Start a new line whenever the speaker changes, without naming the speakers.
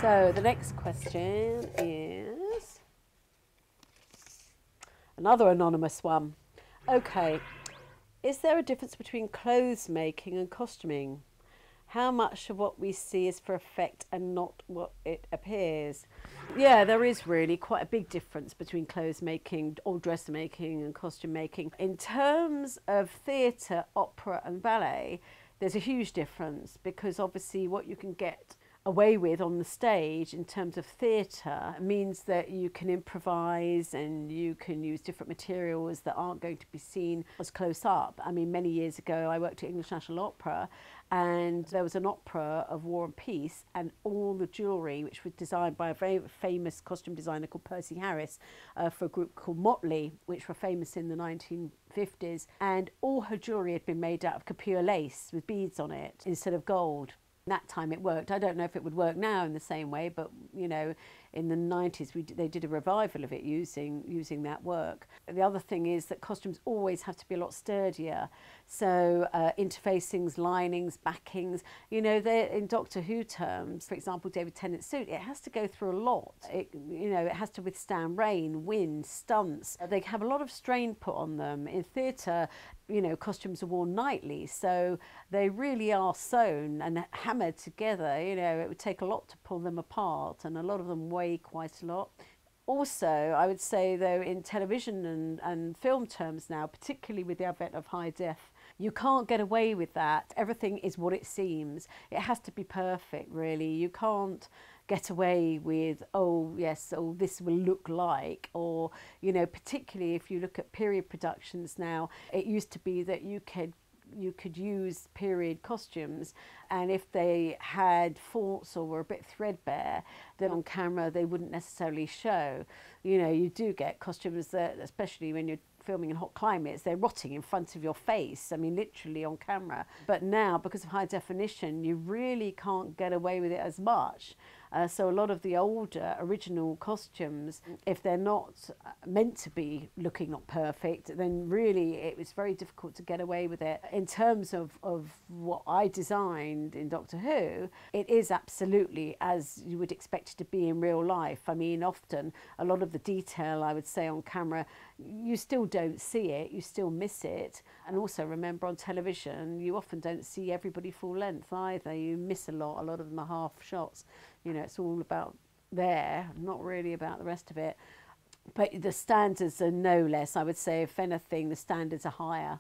So the next question is another anonymous one. Okay, is there a difference between clothes making and costuming? How much of what we see is for effect and not what it appears? Yeah, there is really quite a big difference between clothes making or dress making and costume making. In terms of theatre, opera and ballet, there's a huge difference because obviously what you can get away with on the stage in terms of theatre means that you can improvise and you can use different materials that aren't going to be seen as close up. I mean, many years ago I worked at English National Opera and there was an opera of War and Peace, and all the jewellery, which was designed by a very famous costume designer called Percy Harris for a group called Motley, which were famous in the 1950s, and all her jewellery had been made out of capure lace with beads on it instead of gold. That time it worked. I don't know if it would work now in the same way, but you know, in the 90s they did a revival of it using that work. The other thing is that costumes always have to be a lot sturdier. So interfacings, linings, backings, you know, they're in Doctor Who terms, for example, David Tennant's suit, it has to go through a lot. It has to withstand rain, wind, stunts. They have a lot of strain put on them. In theatre, you know, costumes are worn nightly, so they really are sewn and hammered together. You know, it would take a lot to pull them apart, and a lot of them weigh quite a lot. Also, I would say, though, in television and film terms now, particularly with the advent of high def, you can't get away with that. Everything is what it seems. It has to be perfect, really. You can't get away with, oh yes, oh this will look like, or, you know, particularly if you look at period productions now, it used to be that you could use period costumes, and if they had faults or were a bit threadbare, then on camera they wouldn't necessarily show. You know, you do get costumes that, especially when you're filming in hot climates, they're rotting in front of your face, I mean literally on camera. But now, because of high definition, you really can't get away with it as much. So a lot of the older original costumes, if they're not meant to be looking not perfect, then really it was very difficult to get away with it. In terms of what I designed in Doctor Who, it is absolutely as you would expect it to be in real life. I mean, often a lot of the detail, I would say, on camera, you still don't see it, you still miss it. And also remember, on television, you often don't see everybody full length either. You miss a lot of them are half shots. You know, it's all about there, not really about the rest of it. But the standards are no less. I would say, if anything, the standards are higher.